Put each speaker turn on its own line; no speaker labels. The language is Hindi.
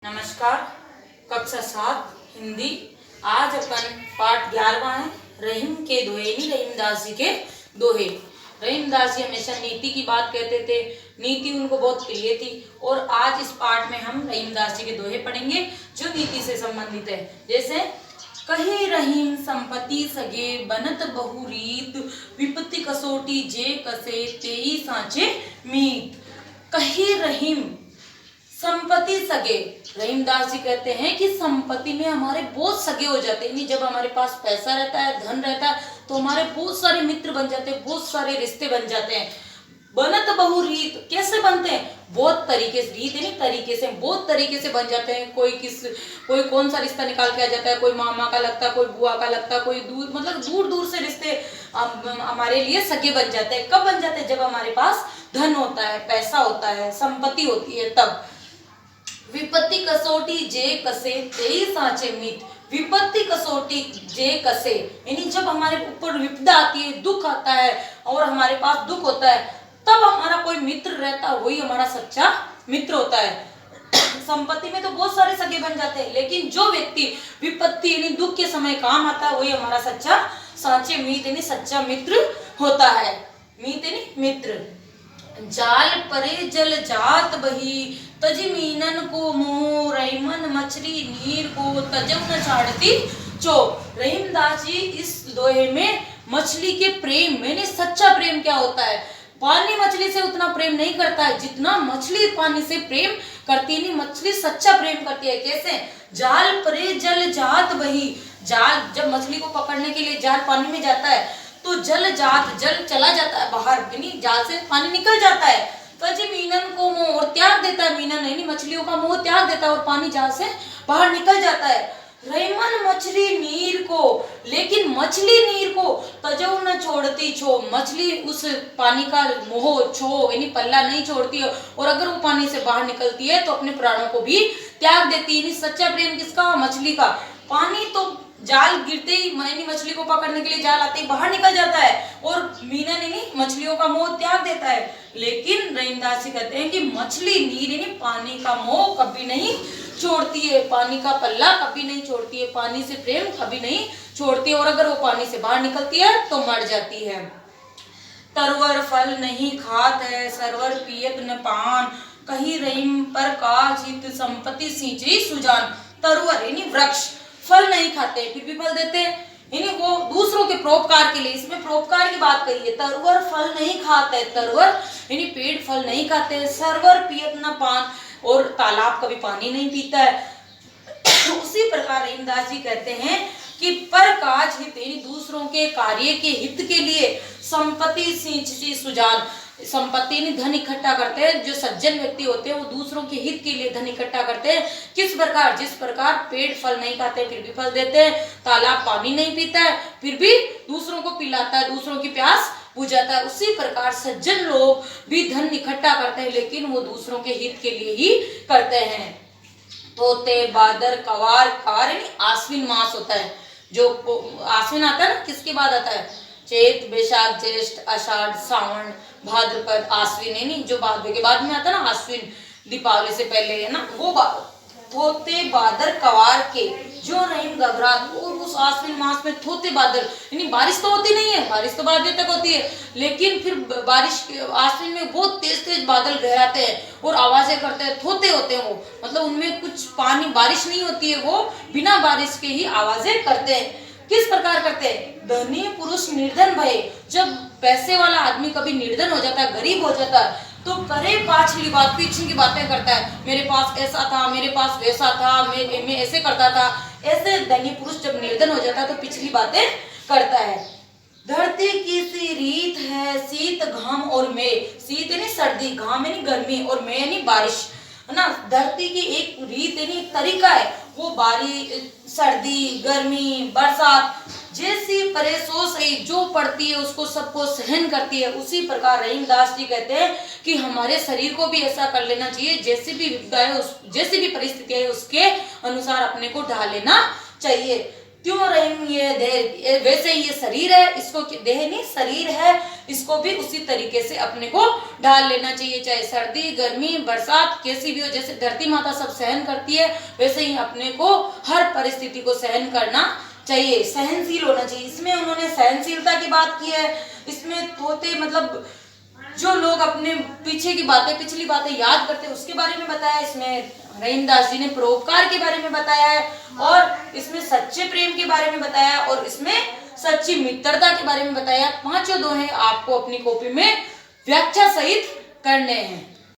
नमस्कार। कक्षा 7 हिंदी। आज अपन पाठ 11वां है, रहीम के दोहे यानी रहीमदास जी के दोहे। रहीमदास जी हमेशा नीति की बात कहते थे, नीति उनको बहुत प्रिय थी। और आज इस पाठ में हम रहीमदास जी के दोहे पढ़ेंगे जो नीति से संबंधित है। जैसे कही रहीम संपत्ति सगे बनत बहुरीत, विपत्ति कसोटी जे कसे तेई सांचे मीत। कही रहीम संपत्ति सगे, रहीमदास जी कहते हैं कि संपत्ति में हमारे बहुत सगे हो जाते हैं। जब हमारे पास पैसा रहता है, धन रहता है, तो हमारे बहुत सारे मित्र बन जाते हैं, बहुत सारे रिश्ते बन जाते हैं। बनत बहु रीत, कैसे बनते हैं? बहुत तरीके से, रीत नहीं तरीके से, बहुत तरीके से बन जाते हैं। कोई कौन सा रिश्ता निकाल के आ जाता है, कोई मामा का लगता है, कोई बुआ का लगता है, कोई दूर, मतलब दूर दूर से रिश्ते हमारे लिए सगे बन जाते हैं। कब बन जाते हैं? जब हमारे पास धन होता है, पैसा होता है, संपत्ति होती है, तब। विपत्ति कसोटी जे कसे तेई सांचे मीत। विपत्ति कसोटी जे कसे, यानी जब हमारे ऊपर विपदा आती है, दुख आता है और हमारे पास दुख होता है, तब हमारा कोई मित्र रहता है, वही हमारा सच्चा मित्र होता है। संपत्ति में तो बहुत सारे सगे बन जाते हैं, लेकिन जो व्यक्ति विपत्ति यानी दुख के समय काम आता है, वही हमारा सच्चा सांचे मीत यानी सच्चा मित्र होता है। मीत यानी मित्र। जाल परे जल जात बही, तज मीनन को मुंह, रहीमन मछली नीर को तजम न छाड़ती चो। रहीमदास जी इस दोहे में मछली के प्रेम यानी सच्चा प्रेम क्या होता है। पानी मछली से उतना प्रेम नहीं करता है जितना मछली पानी से प्रेम करती है। मछली सच्चा प्रेम करती है। कैसे? जाल परे जल जात बही, जाल जब मछली को पकड़ने के लिए जाल पानी में जाता है तो जल चला जाता है बाहर, यानी जाल से पानी निकल जाता है। तज मीनन को मोह, और त्याग देता है, मीनन यानी मछलियों का मोह त्याग देता है और पानी जाल से बाहर निकल जाता है। रहीमन मछली नीर को, लेकिन मछली नीर को तजौ न छोड़ती छो, मछली उस पानी का मोह छो यानी पल्ला नहीं छोड़ती है, और अगर वो पानी से बाहर निकलती है तो अपने प्राणों को भी त्याग देती है। सच्चा प्रेम किसका? मछली का। पानी तो जाल गिरते ही यानी मछली को पकड़ने के लिए जाल आते ही बाहर निकल जाता है, और मीनन यानी मछलियों का मोह त्याग देता है। लेकिन रहीमदास जी कहते हैं कि मछली नीर यानी पानी का मोह कभी नहीं छोड़ती है, पानी का पल्ला कभी नहीं छोड़ती है, पानी से प्रेम कभी नहीं छोड़ती है, और अगर वो पानी से बाहर निकलती है तो मर जाती है। तरवर फल नहीं खात है, सरवर पियत न पान, कही रहीम पर काज हित, संपत्ति सींची सुजान। तरवर यानी वृक्ष फल नहीं खाते फिर भी फल देते हैं, यानी वो दूसरों के परोपकार के लिए, इसमें परोपकार की बात करी है। तरवर फल नहीं खाते, तरवर यानी पेड़ फल नहीं खाते, सरवर पियत न पान, और तालाब कभी पानी नहीं पीता है। उसी प्रकार रहीमदास जी कहते हैं कि पर काज हित यानी दूसरों के कार्य के हित के लिए, संपत्ति सींचती सुजान, संपत्ति यानी धन इकट्ठा करते हैं। जो सज्जन व्यक्ति होते हैं वो दूसरों के हित के लिए धन इकट्ठा करते हैं। किस प्रकार? जिस प्रकार पेड़ फल नहीं खाते फिर भी फल देते हैं, तालाब पानी नहीं पीता है फिर भी दूसरों को पिलाता है, दूसरों की प्यास बुझाता है, उसी प्रकार सज्जन लोग भी धन इकट्ठा करते हैं, लेकिन वो दूसरों के हित के लिए ही करते हैं। तोते बादर कवार, कवार यानी आश्विन मास होता है, जो आश्विन आता है ना, किसके बाद आता है? चैत बैसाख ज्येष्ठ आषाढ़ सावन भाद्रपद आश्विन, यानी जो भाद्र के बाद में आता है ना, आश्विन दीपावली से पहले है ना, वो थोते बादर कवार के जो रहीम घबराहट, और उस आश्विन मास में थोते बादल यानी बारिश तो होती नहीं है, बारिश तो बाद तक होती है, लेकिन फिर बारिश आश्विन में बहुत तेज तेज बादल गहराते हैं और आवाजें करते हैं, थोते होते हैं वो, मतलब उनमें कुछ पानी बारिश नहीं होती है, वो बिना बारिश के ही आवाजें करते हैं। किस प्रकार करते हैं? धनी पुरुष निर्धन भय, जब पैसे वाला आदमी कभी निर्धन हो जाता है, गरीब हो जाता है, तो करे पाछली बात, पीछे की बातें करता है। मेरे पास ऐसा था, मेरे पास वैसा था, मैं ऐसे करता था। ऐसे धनी पुरुष जब निर्धन हो जाता है तो पिछली बातें करता है। धरती की सी रीत है, शीत घाम और में, शीत यानी सर्दी, घाम यानी गर्मी, और में यानी बारिश, है ना। धरती की एक रीत यानी तरीका है, वो बारिश, सर्दी, गर्मी, बरसात जैसी परेशो सही जो पड़ती है उसको सबको सहन करती है। उसी प्रकार रहीमदास जी कहते हैं कि हमारे शरीर को भी ऐसा कर लेना चाहिए, जैसी भी विपदा है, जैसी भी परिस्थिति है उसके अनुसार अपने को ढाल लेना चाहिए। त्यों रहीम ये देह, वैसे ही ये शरीर है, इसको देह नहीं शरीर है, इसको भी उसी तरीके से अपने को ढाल लेना चाहिए। चाहे सर्दी गर्मी बरसात कैसी भी हो, जैसे धरती माता सब सहन करती है, वैसे ही अपने को हर परिस्थिति को सहन करना चाहिए, सहनशील होना चाहिए। इसमें उन्होंने सहनशीलता की बात की है। इसमें तोते मतलब जो लोग अपने पीछे की बातें, पिछली बातें याद करते हैं उसके बारे में बताया। इसमें रहीमदास जी ने परोपकार के बारे में बताया है, और इसमें सच्चे प्रेम के बारे में बताया, और इसमें सच्ची मित्रता के बारे में बताया। पांचों दोहे आपको अपनी कॉपी में व्याख्या सहित करने हैं।